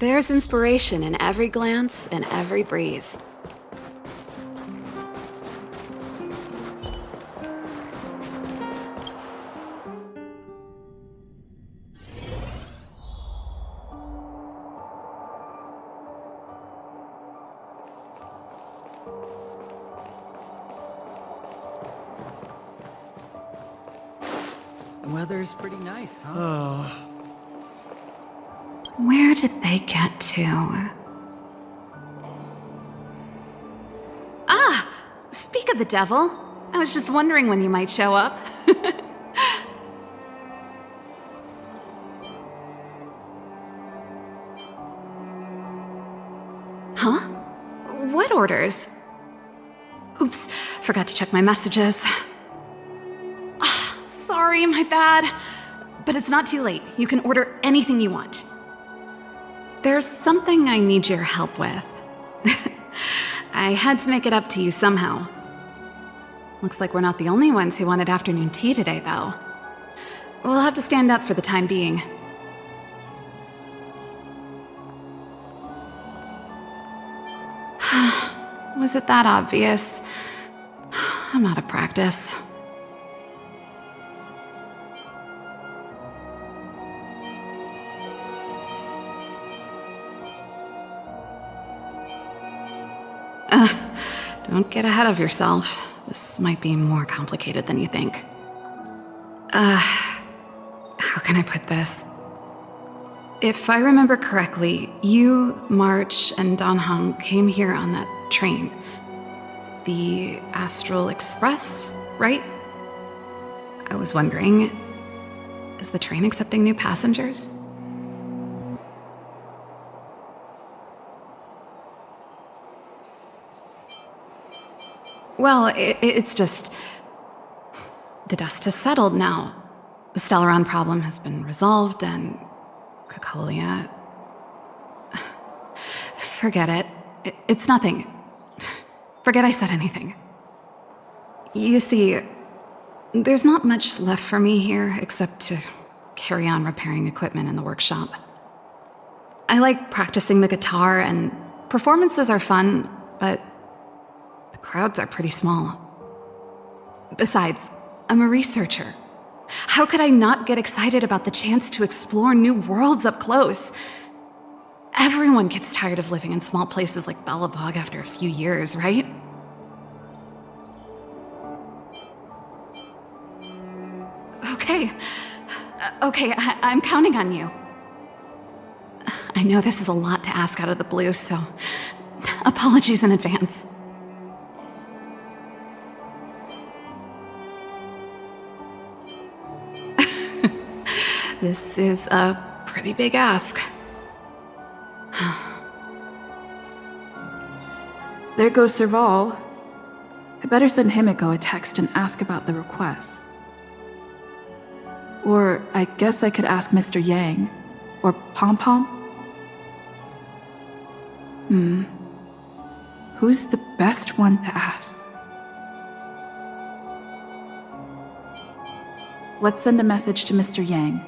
There's inspiration in every glance and every breeze. The weather's pretty nice, huh? Where did they get to? Ah! Speak of the devil. I was just wondering when you might show up. Huh? What orders? Oops, forgot to check my messages. Ah, sorry, my bad. But it's not too late. You can order anything you want. There's something I need your help with. I had to make it up to you somehow. Looks like we're not the only ones who wanted afternoon tea today, though. We'll have to stand up for the time being. Was it that obvious? I'm out of practice. Don't get ahead of yourself. This might be more complicated than you think. How can I put this? If I remember correctly, you, March, and Don Hung came here on that train. The Astral Express, right? I was wondering, is the train accepting new passengers? Well, it's just... the dust has settled now. The Stellaron problem has been resolved, and... Cacolia... Forget it. It's nothing. Forget I said anything. You see, there's not much left for me here except to carry on repairing equipment in the workshop. I like practicing the guitar, and performances are fun, but the crowds are pretty small. Besides, I'm a researcher. How could I not get excited about the chance to explore new worlds up close? Everyone gets tired of living in small places like Bellabog after a few years, right? Okay, I'm counting on you. I know this is a lot to ask out of the blue, so apologies in advance. This is a pretty big ask. There goes Serval. I better send Himiko a text and ask about the request. Or I guess I could ask Mr. Yang. Or Pom Pom. Who's the best one to ask? Let's send a message to Mr. Yang.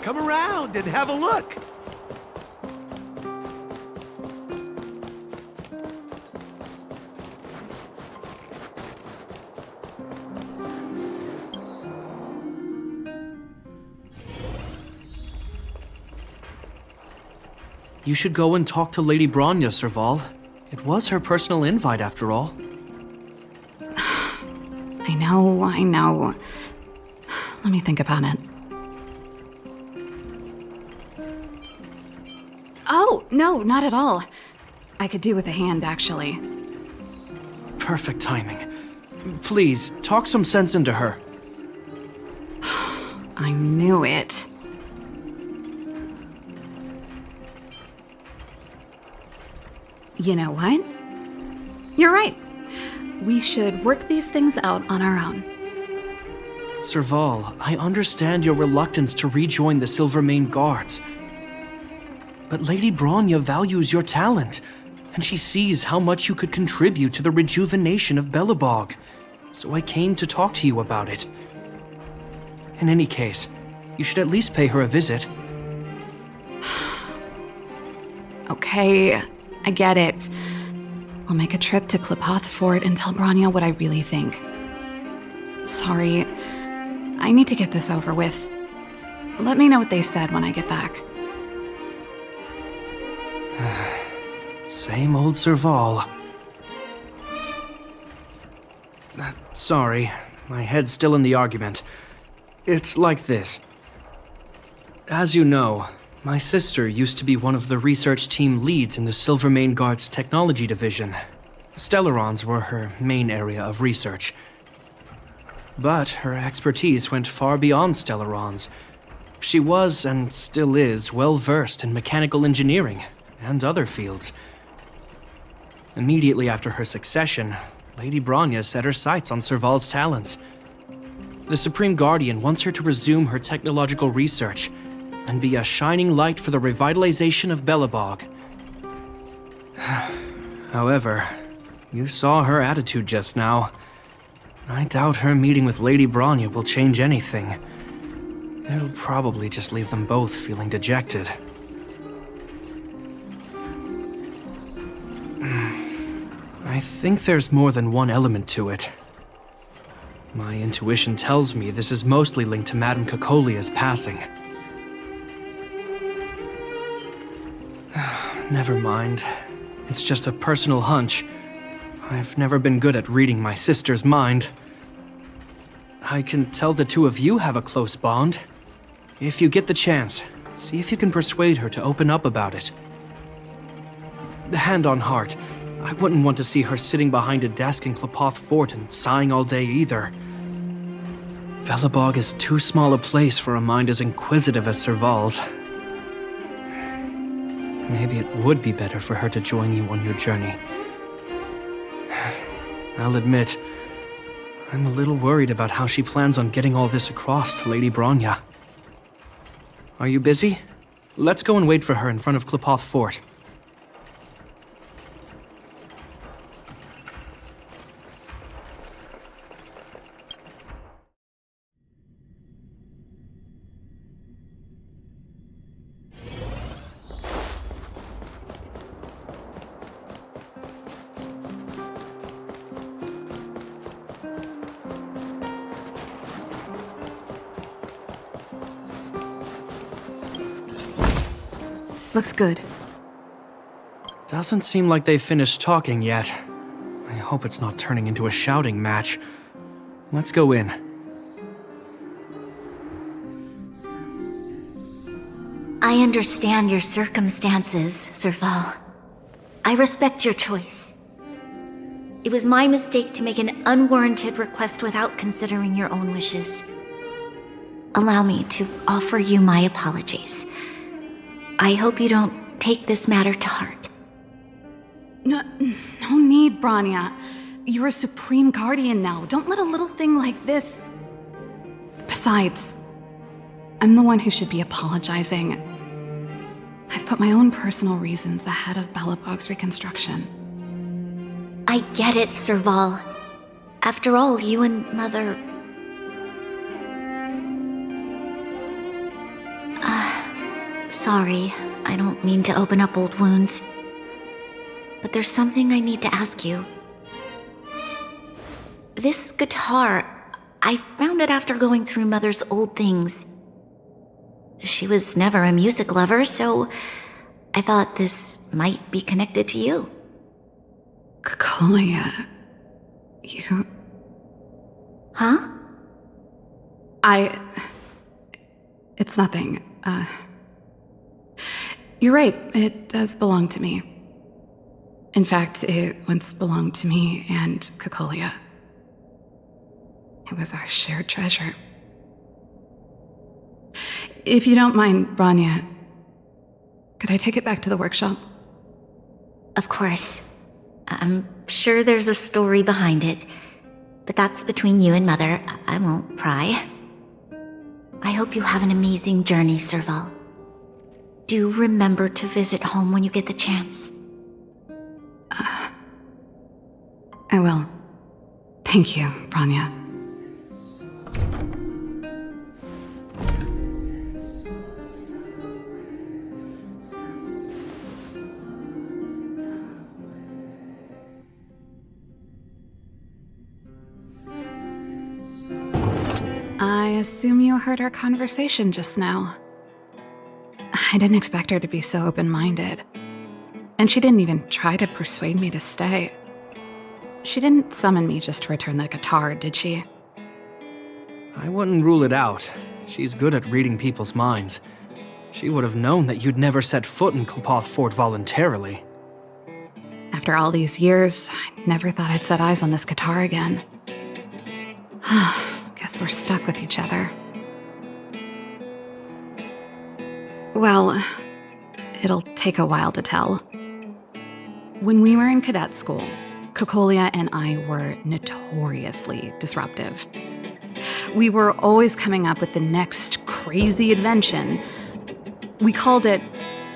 Come around and have a look. You should go and talk to Lady Bronya, Serval. It was her personal invite, after all. I know. Let me think about it. Oh, no, not at all. I could do with a hand, actually. Perfect timing. Please, talk some sense into her. I knew it. You know what? You're right. We should work these things out on our own. Serval, I understand your reluctance to rejoin the Silvermane Guards. But Lady Bronya values your talent, and she sees how much you could contribute to the rejuvenation of Belobog. So I came to talk to you about it. In any case, you should at least pay her a visit. Okay, I get it. I'll make a trip to Klipoth Fort and tell Bronya what I really think. Sorry, I need to get this over with. Let me know what they said when I get back. Same old Serval. Sorry, my head's still in the argument. It's like this. As you know, my sister used to be one of the research team leads in the Silvermane Guard's technology division. Stellarons were her main area of research. But her expertise went far beyond Stellarons. She was, and still is, well versed in mechanical engineering and other fields. Immediately after her succession, Lady Bronya set her sights on Serval's talents. The Supreme Guardian wants her to resume her technological research and be a shining light for the revitalization of Belobog. However, you saw her attitude just now. I doubt her meeting with Lady Bronya will change anything. It'll probably just leave them both feeling dejected. I think there's more than one element to it. My intuition tells me this is mostly linked to Madame Cocolia's passing. Never mind. It's just a personal hunch. I've never been good at reading my sister's mind. I can tell the two of you have a close bond. If you get the chance, see if you can persuade her to open up about it. Hand on heart, I wouldn't want to see her sitting behind a desk in Klipoth Fort and sighing all day either. Belobog is too small a place for a mind as inquisitive as Serval's. Maybe it would be better for her to join you on your journey. I'll admit, I'm a little worried about how she plans on getting all this across to Lady Bronya. Are you busy? Let's go and wait for her in front of Klipoth Fort. Looks good. Doesn't seem like they've finished talking yet. I hope it's not turning into a shouting match. Let's go in. I understand your circumstances, Serval. I respect your choice. It was my mistake to make an unwarranted request without considering your own wishes. Allow me to offer you my apologies. I hope you don't take this matter to heart. No need, Bronya. You're a Supreme Guardian now. Don't let a little thing like this... Besides, I'm the one who should be apologizing. I've put my own personal reasons ahead of Belobog's reconstruction. I get it, Serval. After all, you and Mother... Sorry, I don't mean to open up old wounds. But there's something I need to ask you. This guitar, I found it after going through Mother's old things. She was never a music lover, so I thought this might be connected to you. Kokolia, you... Huh? It's nothing. You're right, it does belong to me. In fact, it once belonged to me and Kokolia. It was our shared treasure. If you don't mind, Rania, could I take it back to the workshop? Of course. I'm sure there's a story behind it, but that's between you and Mother. I won't pry. I hope you have an amazing journey, Serval. Do remember to visit home when you get the chance. I will. Thank you, Rania. I assume you heard our conversation just now. I didn't expect her to be so open-minded. And she didn't even try to persuade me to stay. She didn't summon me just to return the guitar, did she? I wouldn't rule it out. She's good at reading people's minds. She would have known that you'd never set foot in Klpoth Fort voluntarily. After all these years, I never thought I'd set eyes on this guitar again. Guess we're stuck with each other. Well, it'll take a while to tell. When we were in cadet school, Kokolia and I were notoriously disruptive. We were always coming up with the next crazy invention. We called it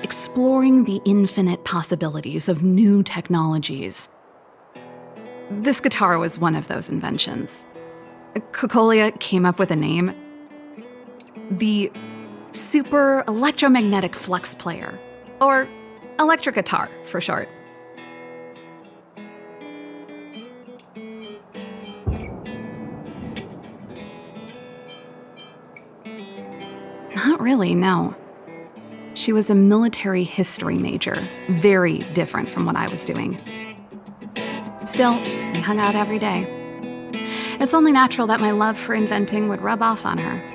exploring the infinite possibilities of new technologies. This guitar was one of those inventions. Kokolia came up with a name. The Super Electromagnetic Flux Player, or electric guitar for short. Not really, no. She was a military history major, very different from what I was doing. Still, we hung out every day. It's only natural that my love for inventing would rub off on her.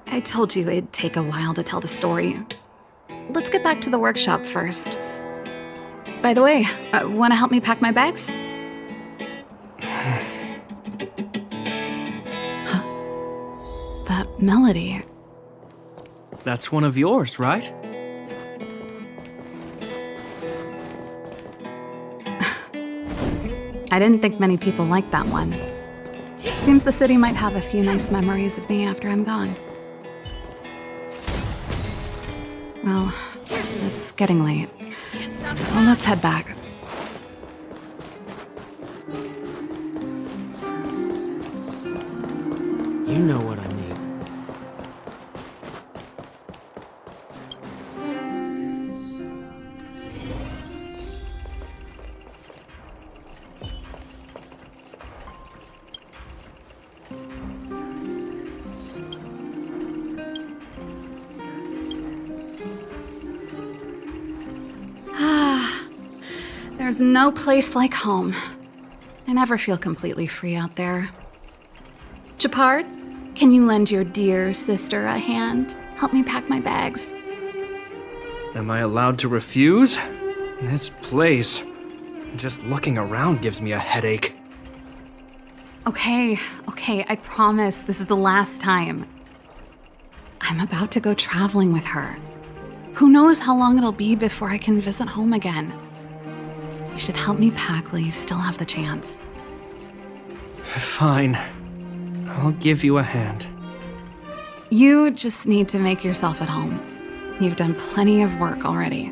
I told you it'd take a while to tell the story. Let's get back to the workshop first. By the way, want to help me pack my bags? Huh. That melody. That's one of yours, right? I didn't think many people liked that one. Seems the city might have a few nice memories of me after I'm gone. Well, it's getting late. Well, let's head back. You know what I need. There's no place like home. I never feel completely free out there. Japard, can you lend your dear sister a hand? Help me pack my bags. Am I allowed to refuse? This place, just looking around gives me a headache. Okay, I promise this is the last time. I'm about to go traveling with her. Who knows how long it'll be before I can visit home again. You should help me pack while you still have the chance. Fine. I'll give you a hand. You just need to make yourself at home. You've done plenty of work already.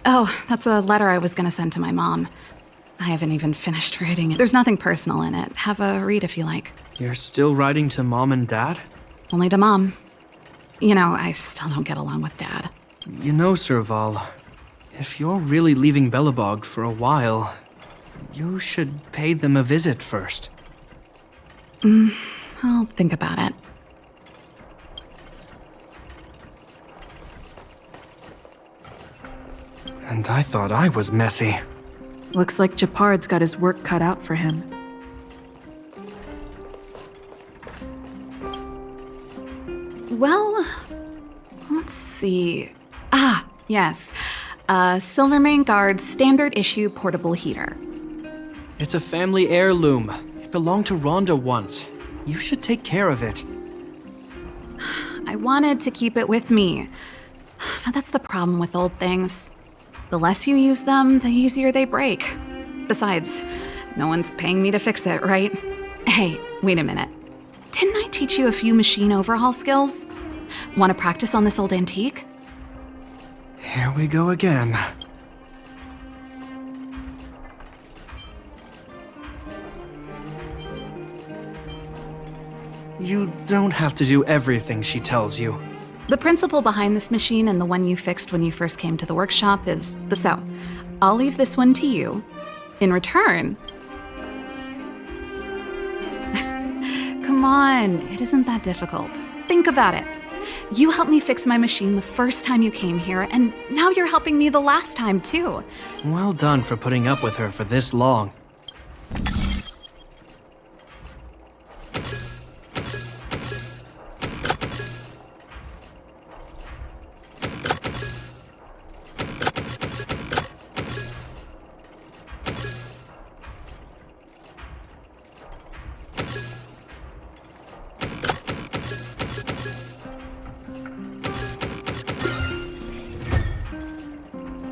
Oh, that's a letter I was going to send to my mom. I haven't even finished writing it. There's nothing personal in it. Have a read if you like. You're still writing to Mom and Dad? Only to Mom. You know, I still don't get along with Dad. You know, Serval, If you're really leaving Belobog for a while, you should pay them a visit first. I'll think about it. And I thought I was messy. Looks like Japard's got his work cut out for him. Well, let's see. Ah, yes. Silvermane Guard's standard issue portable heater. It's a family heirloom. It belonged to Rhonda once. You should take care of it. I wanted to keep it with me. But that's the problem with old things. The less you use them, the easier they break. Besides, no one's paying me to fix it, right? Hey, wait a minute. Didn't I teach you a few machine overhaul skills? Want to practice on this old antique? Here we go again. You don't have to do everything she tells you. The principle behind this machine and the one you fixed when you first came to the workshop is the so. I'll leave this one to you. In return... Come on, it isn't that difficult. Think about it. You helped me fix my machine the first time you came here, and now you're helping me the last time, too. Well done for putting up with her for this long.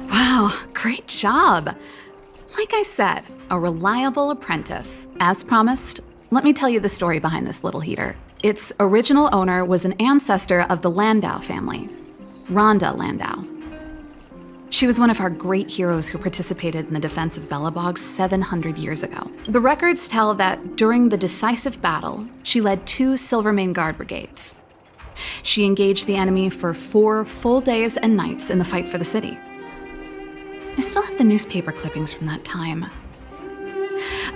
Wow, great job. Like I said, a reliable apprentice. As promised, let me tell you the story behind this little heater. Its original owner was an ancestor of the Landau family, Rhonda Landau. She was one of our great heroes who participated in the defense of Belobog 700 years ago. The records tell that during the decisive battle, she led 2 Silvermane Guard brigades. She engaged the enemy for 4 full days and nights in the fight for the city. I still have the newspaper clippings from that time.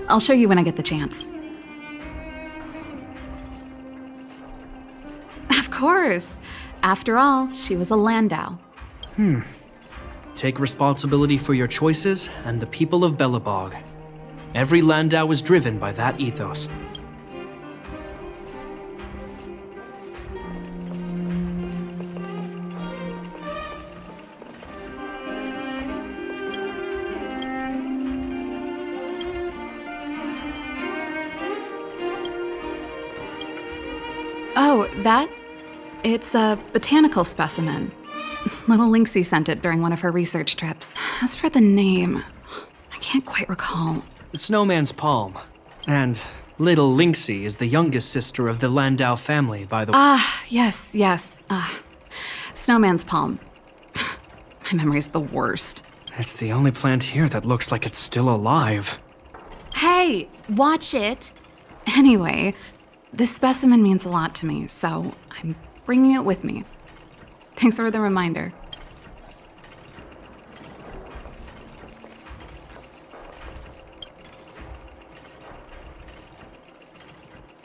I'll show you when I get the chance. Of course. After all, she was a Landau. Take responsibility for your choices and the people of Belobog. Every Landau is driven by that ethos. Oh, that? It's a botanical specimen. Little Lynxie sent it during one of her research trips. As for the name, I can't quite recall. Snowman's palm. And little Lynxie is the youngest sister of the Landau family, by the way. Yes. Snowman's palm. My memory's the worst. It's the only plant here that looks like it's still alive. Hey, watch it! Anyway, this specimen means a lot to me, so I'm bringing it with me. Thanks for the reminder.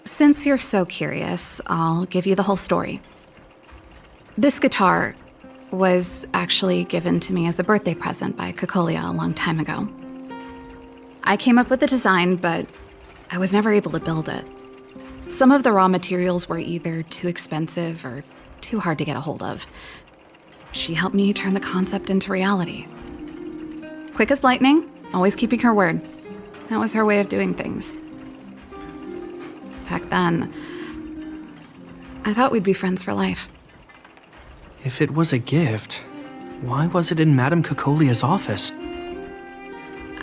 Since you're so curious, I'll give you the whole story. This guitar was actually given to me as a birthday present by Cocolia a long time ago. I came up with the design, but I was never able to build it. Some of the raw materials were either too expensive or too hard to get a hold of. She helped me turn the concept into reality. Quick as lightning, always keeping her word. That was her way of doing things. Back then, I thought we'd be friends for life. If it was a gift, why was it in Madame Cocolia's office?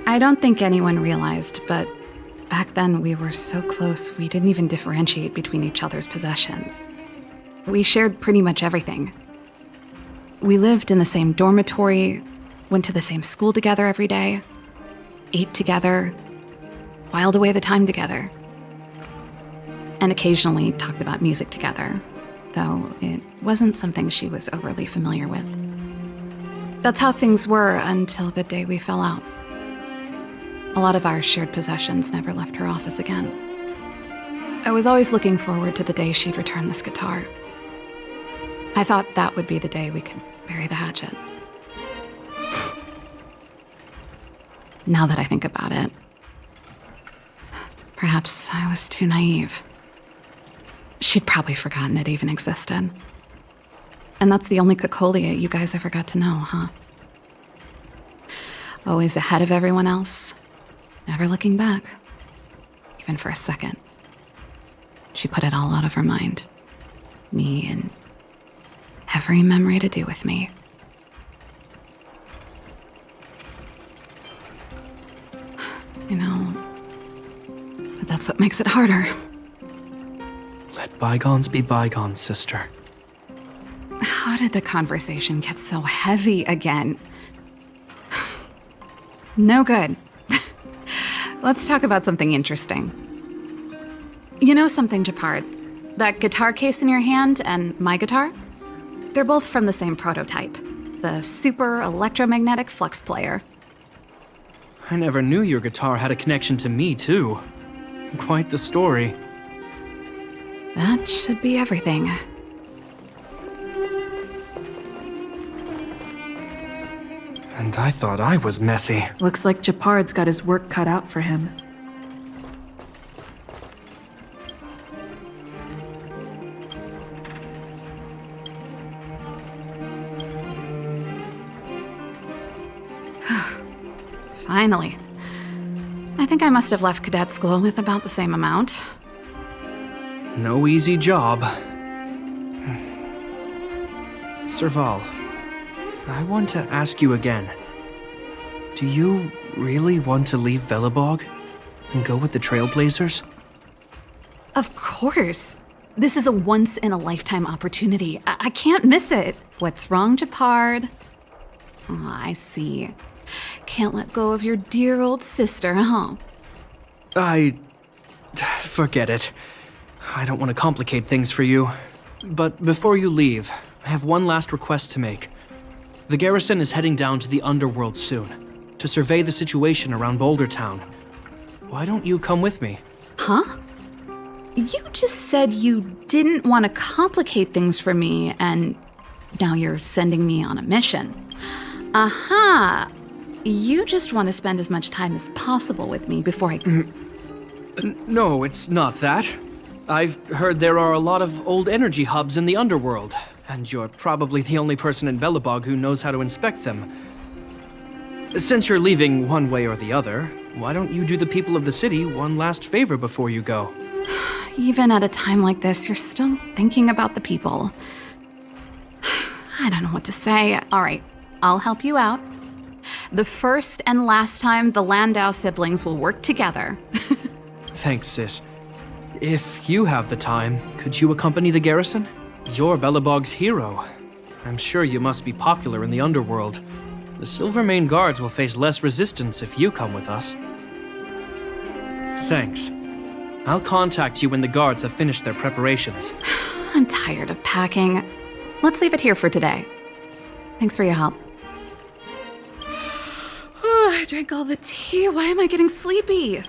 I don't think anyone realized, but back then we were so close we didn't even differentiate between each other's possessions. We shared pretty much everything. We lived in the same dormitory, went to the same school together every day, ate together, whiled away the time together, and occasionally talked about music together, though it wasn't something she was overly familiar with. That's how things were until the day we fell out. A lot of our shared possessions never left her office again. I was always looking forward to the day she'd return this guitar. I thought that would be the day we could bury the hatchet. Now that I think about it, perhaps I was too naive. She'd probably forgotten it even existed. And that's the only Cocolia you guys ever got to know, huh? Always ahead of everyone else, never looking back, even for a second. She put it all out of her mind. Me and every memory to do with me. You know, but that's what makes it harder. Let bygones be bygones, sister. How did the conversation get so heavy again? No good. Let's talk about something interesting. You know something, Japard? That guitar case in your hand and my guitar? They're both from the same prototype. The Super Electromagnetic Flux Player. I never knew your guitar had a connection to me, too. Quite the story. That should be everything. And I thought I was messy. Looks like Japard's got his work cut out for him. Finally. I think I must have left cadet school with about the same amount. No easy job. Serval, I want to ask you again. Do you really want to leave Belobog and go with the Trailblazers? Of course. This is a once-in-a-lifetime opportunity. I can't miss it. What's wrong, Japard? Oh, I see. Can't let go of your dear old sister, huh? Forget it. I don't want to complicate things for you. But before you leave, I have one last request to make. The garrison is heading down to the underworld soon, to survey the situation around Boulder Town. Why don't you come with me? Huh? You just said you didn't want to complicate things for me, and now you're sending me on a mission. Aha! You just want to spend as much time as possible with me before I... No, it's not that. I've heard there are a lot of old energy hubs in the underworld, and you're probably the only person in Belobog who knows how to inspect them. Since you're leaving one way or the other, why don't you do the people of the city one last favor before you go? Even at a time like this, you're still thinking about the people. I don't know what to say. All right, I'll help you out. The first and last time the Landau siblings will work together. Thanks, sis. If you have the time, could you accompany the garrison? You're Belobog's hero. I'm sure you must be popular in the underworld. The Silvermane Guards will face less resistance if you come with us. Thanks. I'll contact you when the guards have finished their preparations. I'm tired of packing. Let's leave it here for today. Thanks for your help. I drank all the tea. Why am I getting sleepy?